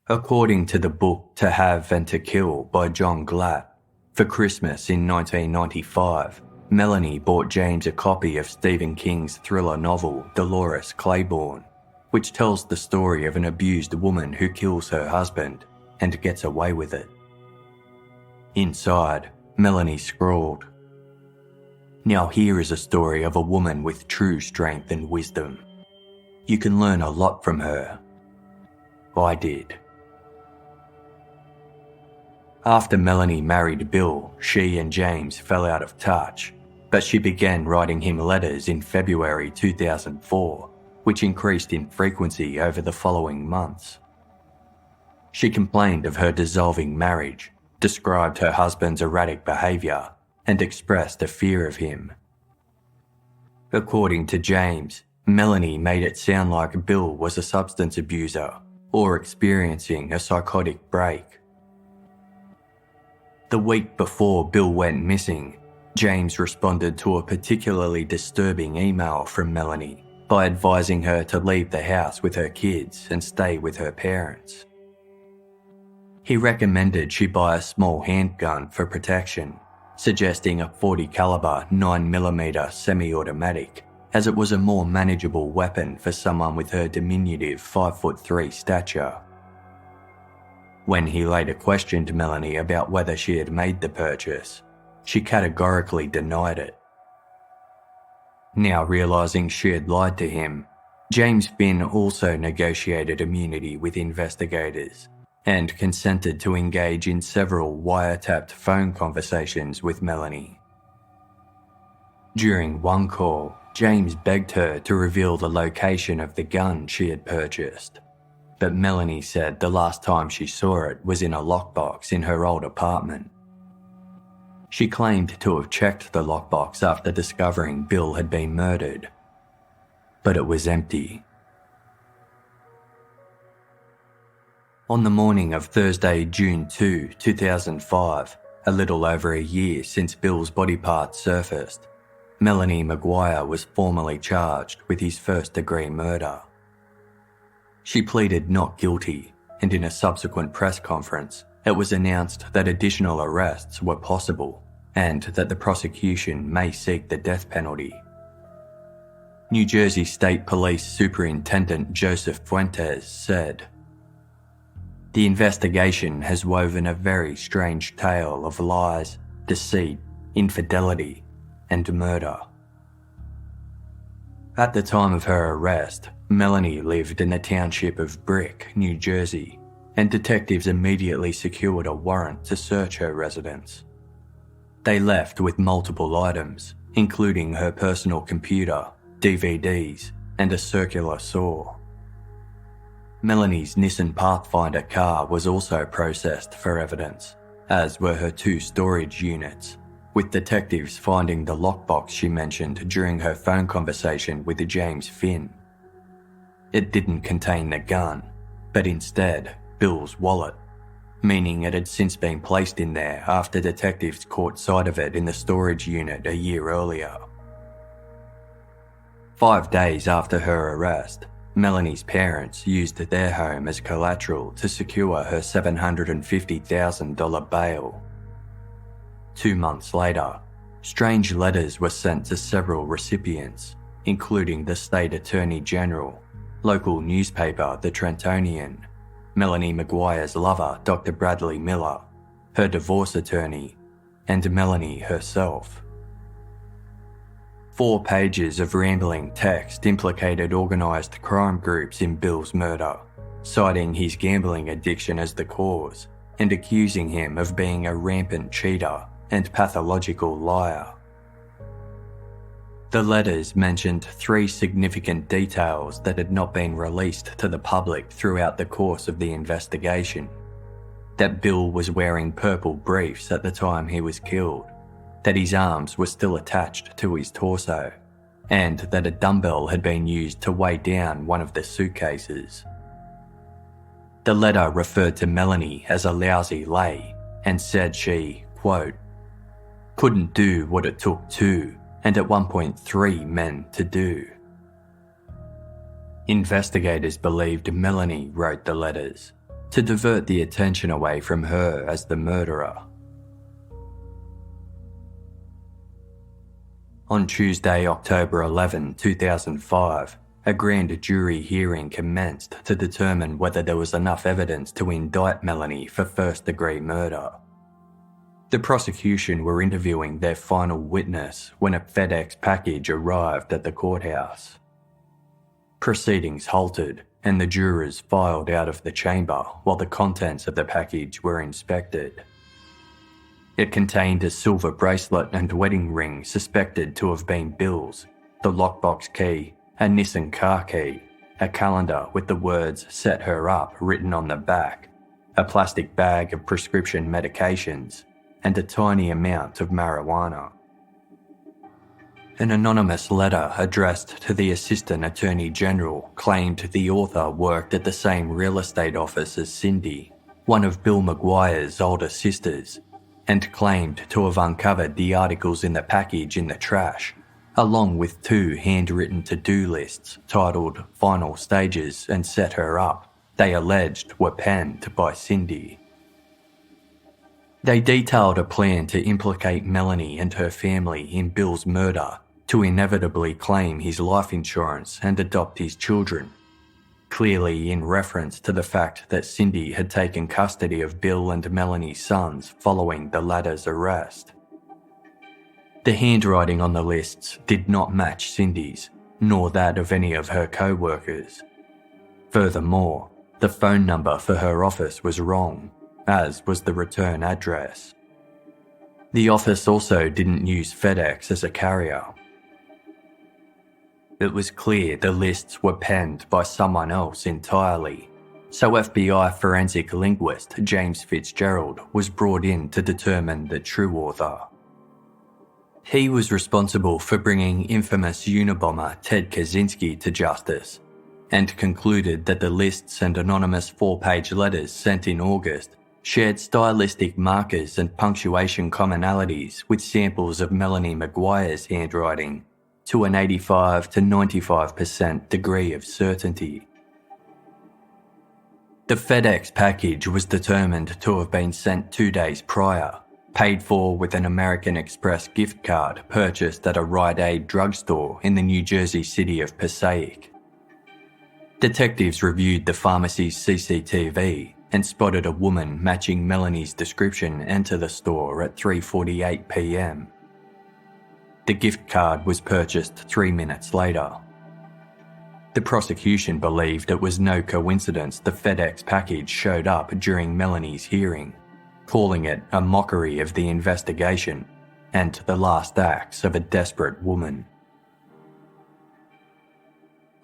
Speaker 1: According to the book To Have and to Kill by John Glatt, for Christmas in 1995, Melanie bought James a copy of Stephen King's thriller novel Dolores Claiborne, which tells the story of an abused woman who kills her husband and gets away with it. Inside, Melanie scrawled, "Now here is a story of a woman with true strength and wisdom. You can learn a lot from her. I did." After Melanie married Bill, she and James fell out of touch, but she began writing him letters in February 2004, which increased in frequency over the following months. She complained of her dissolving marriage, described her husband's erratic behaviour, and expressed a fear of him. According to James, Melanie made it sound like Bill was a substance abuser or experiencing a psychotic break. The week before Bill went missing, James responded to a particularly disturbing email from Melanie by advising her to leave the house with her kids and stay with her parents. He recommended she buy a small handgun for protection, suggesting a .40 caliber 9mm semi-automatic as it was a more manageable weapon for someone with her diminutive 5'3" stature. When he later questioned Melanie about whether she had made the purchase, she categorically denied it. Now realising she had lied to him, James Finn also negotiated immunity with investigators and consented to engage in several wiretapped phone conversations with Melanie. During one call, James begged her to reveal the location of the gun she had purchased, but Melanie said the last time she saw it was in a lockbox in her old apartment. She claimed to have checked the lockbox after discovering Bill had been murdered, but it was empty. On the morning of Thursday, June 2, 2005, a little over a year since Bill's body parts surfaced, Melanie McGuire was formally charged with his first-degree murder. She pleaded not guilty, and in a subsequent press conference, it was announced that additional arrests were possible and that the prosecution may seek the death penalty. New Jersey State Police Superintendent Joseph Fuentes said, "The investigation has woven a very strange tale of lies, deceit, infidelity, and murder." At the time of her arrest, Melanie lived in the township of Brick, New Jersey, and detectives immediately secured a warrant to search her residence. They left with multiple items, including her personal computer, DVDs, and a circular saw. Melanie's Nissan Pathfinder car was also processed for evidence, as were her 2 storage units, with detectives finding the lockbox she mentioned during her phone conversation with James Finn. It didn't contain the gun, but instead Bill's wallet, meaning it had since been placed in there after detectives caught sight of it in the storage unit a year earlier. 5 days after her arrest, Melanie's parents used their home as collateral to secure her $750,000 bail. 2 months later, strange letters were sent to several recipients, including the State Attorney General, local newspaper The Trentonian, Melanie McGuire's lover Dr. Bradley Miller, her divorce attorney, and Melanie herself. 4 pages of rambling text implicated organised crime groups in Bill's murder, citing his gambling addiction as the cause and accusing him of being a rampant cheater and pathological liar. The letters mentioned 3 significant details that had not been released to the public throughout the course of the investigation: that Bill was wearing purple briefs at the time he was killed, that his arms were still attached to his torso, and that a dumbbell had been used to weigh down one of the suitcases. The letter referred to Melanie as a lousy lay and said she, quote, "couldn't do what it took 2 and at 1.3 men to do." Investigators believed Melanie wrote the letters to divert the attention away from her as the murderer. On Tuesday, October 11, 2005, a grand jury hearing commenced to determine whether there was enough evidence to indict Melanie for first-degree murder. The prosecution were interviewing their final witness when a FedEx package arrived at the courthouse. Proceedings halted and the jurors filed out of the chamber while the contents of the package were inspected. It contained a silver bracelet and wedding ring suspected to have been Bill's, the lockbox key, a Nissan car key, a calendar with the words "Set her up" written on the back, a plastic bag of prescription medications, and a tiny amount of marijuana. An anonymous letter addressed to the Assistant Attorney General claimed the author worked at the same real estate office as Cindy, one of Bill McGuire's older sisters, and claimed to have uncovered the articles in the package in the trash, along with 2 handwritten to-do lists titled "Final Stages" and "Set Her Up" they alleged were penned by Cindy. They detailed a plan to implicate Melanie and her family in Bill's murder to inevitably claim his life insurance and adopt his children, clearly in reference to the fact that Cindy had taken custody of Bill and Melanie's sons following the latter's arrest. The handwriting on the lists did not match Cindy's, nor that of any of her co-workers. Furthermore, the phone number for her office was wrong, as was the return address. The office also didn't use FedEx as a carrier. It was clear the lists were penned by someone else entirely, so FBI forensic linguist James Fitzgerald was brought in to determine the true author. He was responsible for bringing infamous Unabomber Ted Kaczynski to justice, and concluded that the lists and anonymous 4-page letters sent in August shared stylistic markers and punctuation commonalities with samples of Melanie McGuire's handwriting to an 85 to 95% degree of certainty. The FedEx package was determined to have been sent 2 days prior, paid for with an American Express gift card purchased at a Rite Aid drugstore in the New Jersey city of Passaic. Detectives reviewed the pharmacy's CCTV and spotted a woman matching Melanie's description enter the store at 3:48 p.m. The gift card was purchased 3 minutes later. The prosecution believed it was no coincidence the FedEx package showed up during Melanie's hearing, calling it a mockery of the investigation and the last acts of a desperate woman.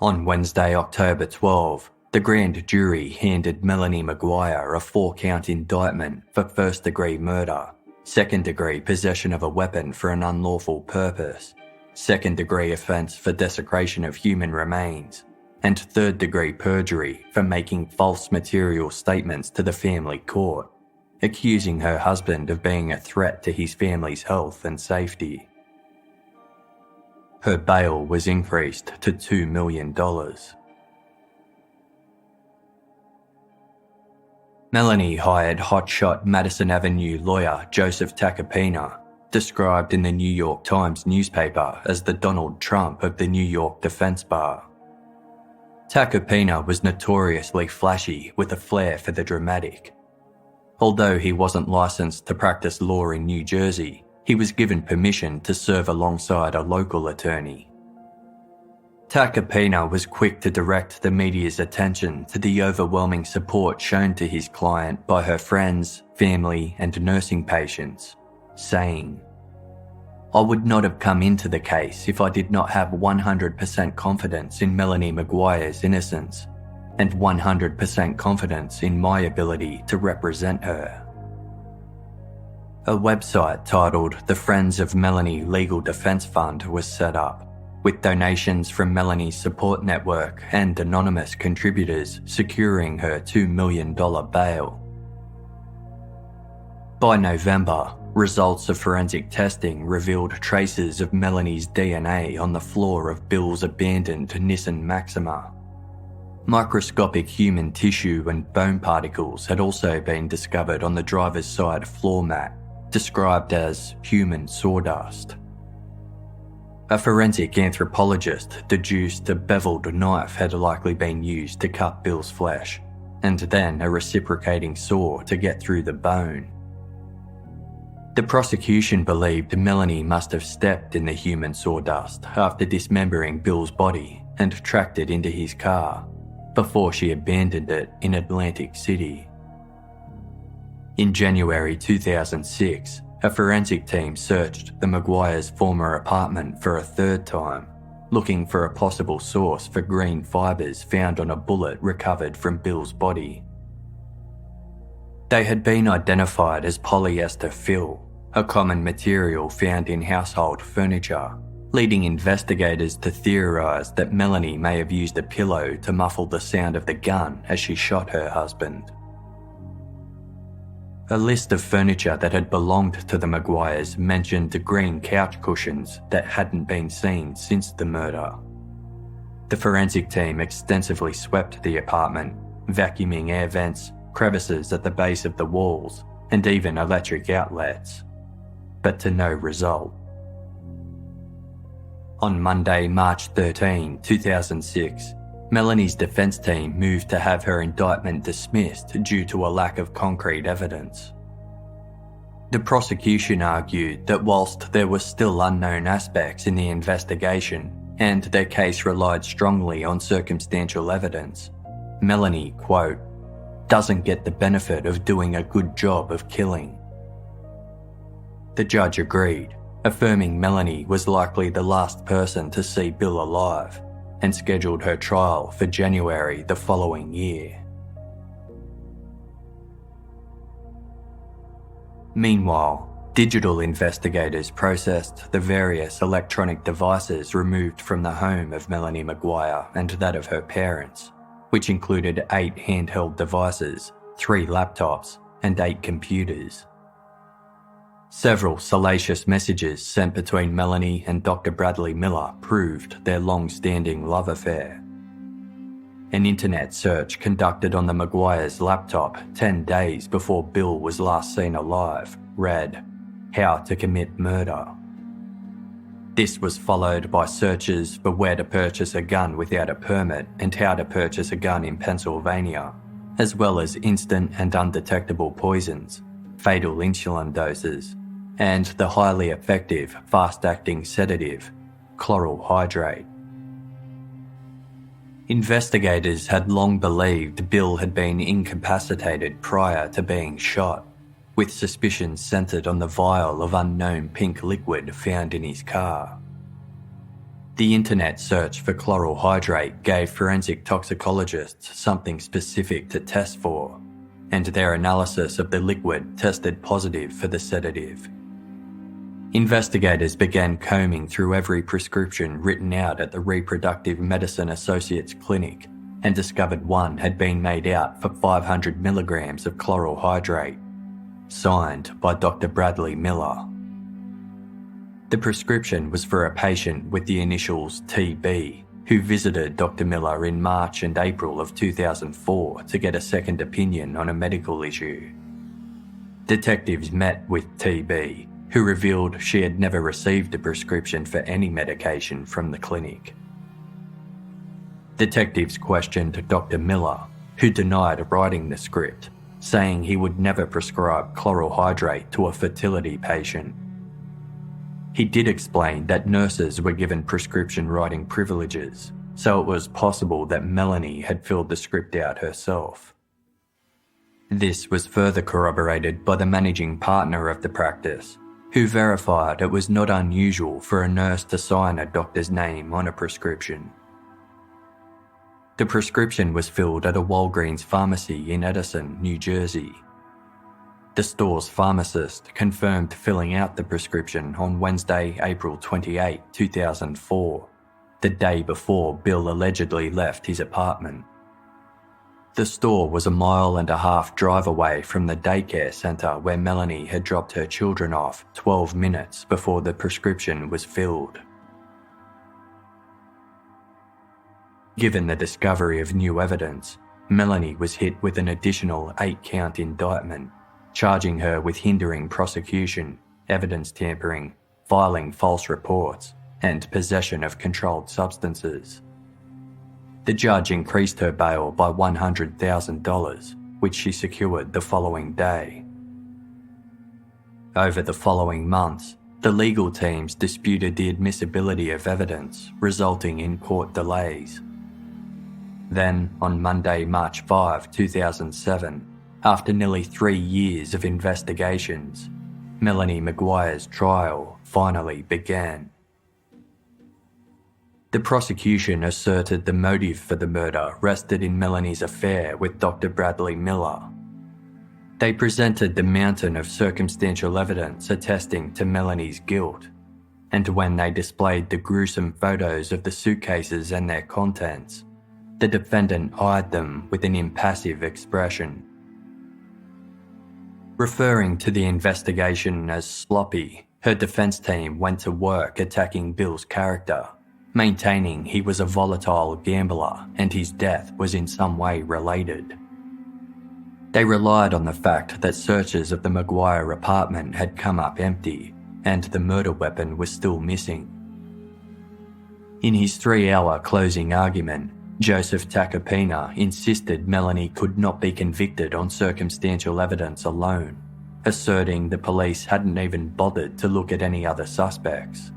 Speaker 1: On Wednesday, October 12, the grand jury handed Melanie McGuire a 4-count indictment for first-degree murder, second-degree possession of a weapon for an unlawful purpose, second-degree offence for desecration of human remains, and third-degree perjury for making false material statements to the family court, accusing her husband of being a threat to his family's health and safety. Her bail was increased to $2 million. Melanie hired hotshot Madison Avenue lawyer Joseph Tacopina, described in the New York Times newspaper as the Donald Trump of the New York defense bar. Tacopina was notoriously flashy with a flair for the dramatic. Although he wasn't licensed to practice law in New Jersey, he was given permission to serve alongside a local attorney. Tacopina was quick to direct the media's attention to the overwhelming support shown to his client by her friends, family, and nursing patients, saying, "I would not have come into the case if I did not have 100% confidence in Melanie McGuire's innocence and 100% confidence in my ability to represent her." A website titled the Friends of Melanie Legal Defense Fund was set up, with donations from Melanie's support network and anonymous contributors securing her $2 million bail. By November, results of forensic testing revealed traces of Melanie's DNA on the floor of Bill's abandoned Nissan Maxima. Microscopic human tissue and bone particles had also been discovered on the driver's side floor mat, described as human sawdust. A forensic anthropologist deduced a beveled knife had likely been used to cut Bill's flesh, and then a reciprocating saw to get through the bone. The prosecution believed Melanie must have stepped in the human sawdust after dismembering Bill's body and tracked it into his car, before she abandoned it in Atlantic City. In January 2006, a forensic team searched the McGuire's former apartment for a third time, looking for a possible source for green fibres found on a bullet recovered from Bill's body. They had been identified as polyester fill, a common material found in household furniture, leading investigators to theorise that Melanie may have used a pillow to muffle the sound of the gun as she shot her husband. A list of furniture that had belonged to the McGuires mentioned green couch cushions that hadn't been seen since the murder. The forensic team extensively swept the apartment, vacuuming air vents, crevices at the base of the walls, and even electric outlets, but to no result. On Monday, March 13, 2006, Melanie's defence team moved to have her indictment dismissed due to a lack of concrete evidence. The prosecution argued that whilst there were still unknown aspects in the investigation and their case relied strongly on circumstantial evidence, Melanie, quote, doesn't get the benefit of doing a good job of killing. The judge agreed, affirming Melanie was likely the last person to see Bill alive, and scheduled her trial for January the following year. Meanwhile, digital investigators processed the various electronic devices removed from the home of Melanie McGuire and that of her parents, which included 8 handheld devices, 3 laptops, and 8 computers. Several salacious messages sent between Melanie and Dr. Bradley Miller proved their long-standing love affair. An internet search conducted on the McGuire's laptop 10 days before Bill was last seen alive read, "How to commit murder." This was followed by searches for where to purchase a gun without a permit and how to purchase a gun in Pennsylvania, as well as instant and undetectable poisons, fatal insulin doses, and the highly effective, fast-acting sedative, chloral hydrate. Investigators had long believed Bill had been incapacitated prior to being shot, with suspicions centred on the vial of unknown pink liquid found in his car. The internet search for chloral hydrate gave forensic toxicologists something specific to test for, and their analysis of the liquid tested positive for the sedative. Investigators began combing through every prescription written out at the Reproductive Medicine Associates Clinic and discovered one had been made out for 500 milligrams of chloral hydrate, signed by Dr. Bradley Miller. The prescription was for a patient with the initials TB, who visited Dr. Miller in March and April of 2004 to get a second opinion on a medical issue. Detectives met with TB, who revealed she had never received a prescription for any medication from the clinic. Detectives questioned Dr. Miller, who denied writing the script, saying he would never prescribe chloral hydrate to a fertility patient. He did explain that nurses were given prescription writing privileges, so it was possible that Melanie had filled the script out herself. This was further corroborated by the managing partner of the practice, who verified it was not unusual for a nurse to sign a doctor's name on a prescription. The prescription was filled at a Walgreens pharmacy in Edison, New Jersey. The store's pharmacist confirmed filling out the prescription on Wednesday, April 28, 2004, the day before Bill allegedly left his apartment. The store was a 1.5-mile drive away from the daycare centre where Melanie had dropped her children off 12 minutes before the prescription was filled. Given the discovery of new evidence, Melanie was hit with an additional 8-count indictment, charging her with hindering prosecution, evidence tampering, filing false reports, and possession of controlled substances. The judge increased her bail by $100,000, which she secured the following day. Over the following months, the legal teams disputed the admissibility of evidence, resulting in court delays. Then, on Monday, March 5, 2007, after nearly 3 years of investigations, Melanie McGuire's trial finally began. The prosecution asserted the motive for the murder rested in Melanie's affair with Dr. Bradley Miller. They presented the mountain of circumstantial evidence attesting to Melanie's guilt, and when they displayed the gruesome photos of the suitcases and their contents, the defendant eyed them with an impassive expression. Referring to the investigation as sloppy, her defence team went to work attacking Bill's character, maintaining he was a volatile gambler and his death was in some way related. They relied on the fact that searches of the McGuire apartment had come up empty and the murder weapon was still missing. In his 3-hour closing argument, Joseph Tacopina insisted Melanie could not be convicted on circumstantial evidence alone, asserting the police hadn't even bothered to look at any other suspects.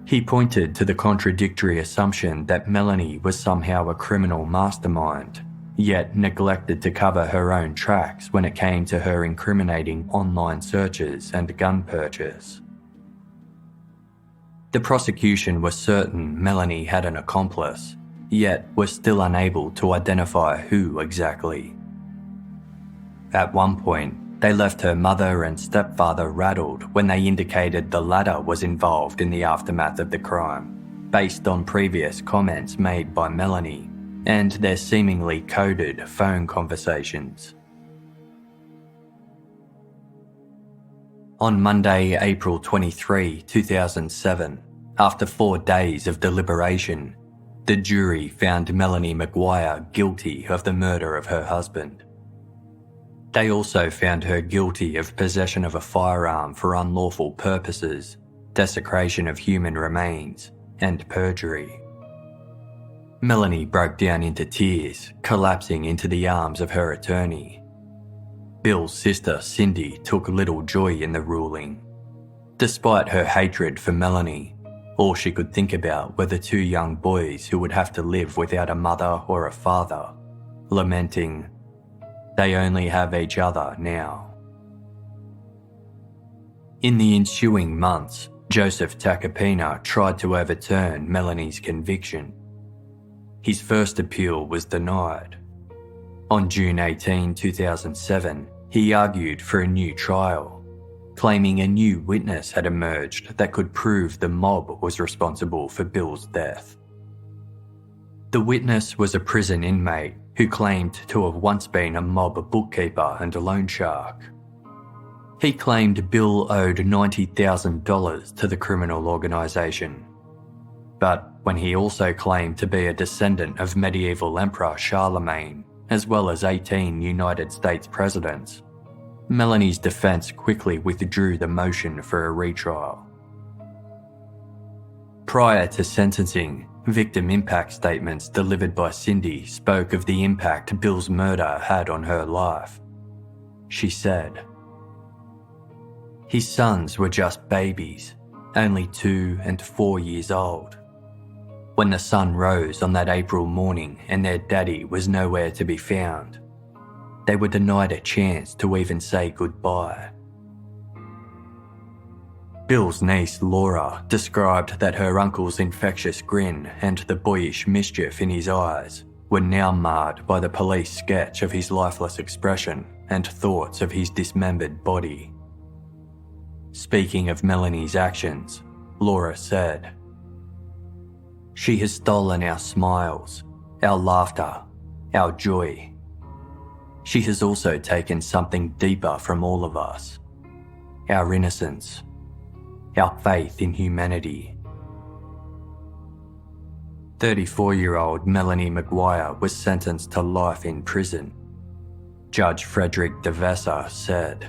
Speaker 1: He pointed to the contradictory assumption that Melanie was somehow a criminal mastermind, yet neglected to cover her own tracks when it came to her incriminating online searches and gun purchase. The prosecution was certain Melanie had an accomplice, yet was still unable to identify who exactly. At one point, they left her mother and stepfather rattled when they indicated the latter was involved in the aftermath of the crime, based on previous comments made by Melanie and their seemingly coded phone conversations. On Monday, April 23, 2007, after 4 days of deliberation, the jury found Melanie McGuire guilty of the murder of her husband. They also found her guilty of possession of a firearm for unlawful purposes, desecration of human remains, and perjury. Melanie broke down into tears, collapsing into the arms of her attorney. Bill's sister, Cindy, took little joy in the ruling. Despite her hatred for Melanie, all she could think about were the 2 young boys who would have to live without a mother or a father, lamenting, "They only have each other now." In the ensuing months, Joseph Tacopina tried to overturn Melanie's conviction. His first appeal was denied. On June 18, 2007, he argued for a new trial, claiming a new witness had emerged that could prove the mob was responsible for Bill's death. The witness was a prison inmate who claimed to have once been a mob bookkeeper and a loan shark. He claimed Bill owed $90,000 to the criminal organisation. But when he also claimed to be a descendant of medieval Emperor Charlemagne, as well as 18 United States presidents, Melanie's defence quickly withdrew the motion for a retrial. Prior to sentencing, victim impact statements delivered by Cindy spoke of the impact Bill's murder had on her life. She said, "His sons were just babies, only 2 and 4 years old. When the sun rose on that April morning and their daddy was nowhere to be found, they were denied a chance to even say goodbye." Bill's niece Laura described that her uncle's infectious grin and the boyish mischief in his eyes were now marred by the police sketch of his lifeless expression and thoughts of his dismembered body. Speaking of Melanie's actions, Laura said, "She has stolen our smiles, our laughter, our joy. She has also taken something deeper from all of us, our innocence, our faith in humanity." 34-year-old Melanie McGuire was sentenced to life in prison. Judge Frederick DeVessa said,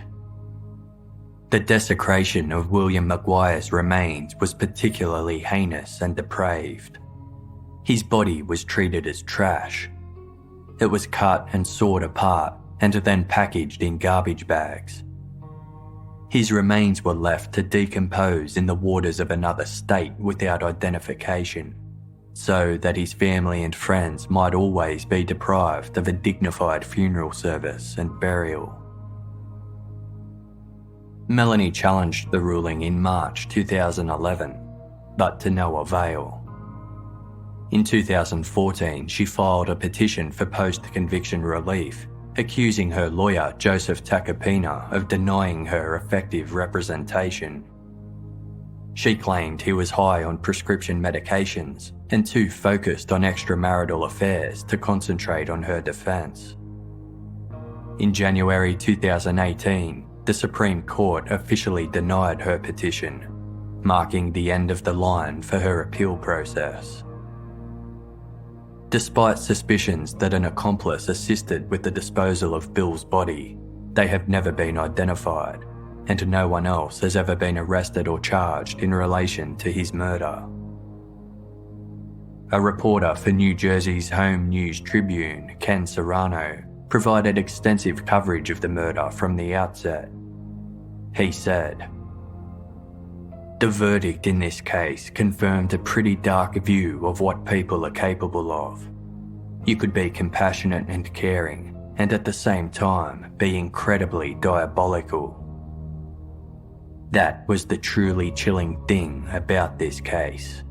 Speaker 1: "The desecration of William McGuire's remains was particularly heinous and depraved. His body was treated as trash. It was cut and sawed apart and then packaged in garbage bags. His remains were left to decompose in the waters of another state without identification, so that his family and friends might always be deprived of a dignified funeral service and burial." Melanie challenged the ruling in March 2011, but to no avail. In 2014, she filed a petition for post-conviction relief, accusing her lawyer Joseph Tacopina of denying her effective representation. She claimed he was high on prescription medications and too focused on extramarital affairs to concentrate on her defence. In January 2018, the Supreme Court officially denied her petition, marking the end of the line for her appeal process. Despite suspicions that an accomplice assisted with the disposal of Bill's body, they have never been identified, and no one else has ever been arrested or charged in relation to his murder. a reporter for New Jersey's Home News Tribune, Ken Serrano, provided extensive coverage of the murder from the outset. He said, "The verdict in this case confirmed a pretty dark view of what people are capable of. You could be compassionate and caring, and at the same time be incredibly diabolical. That was the truly chilling thing about this case."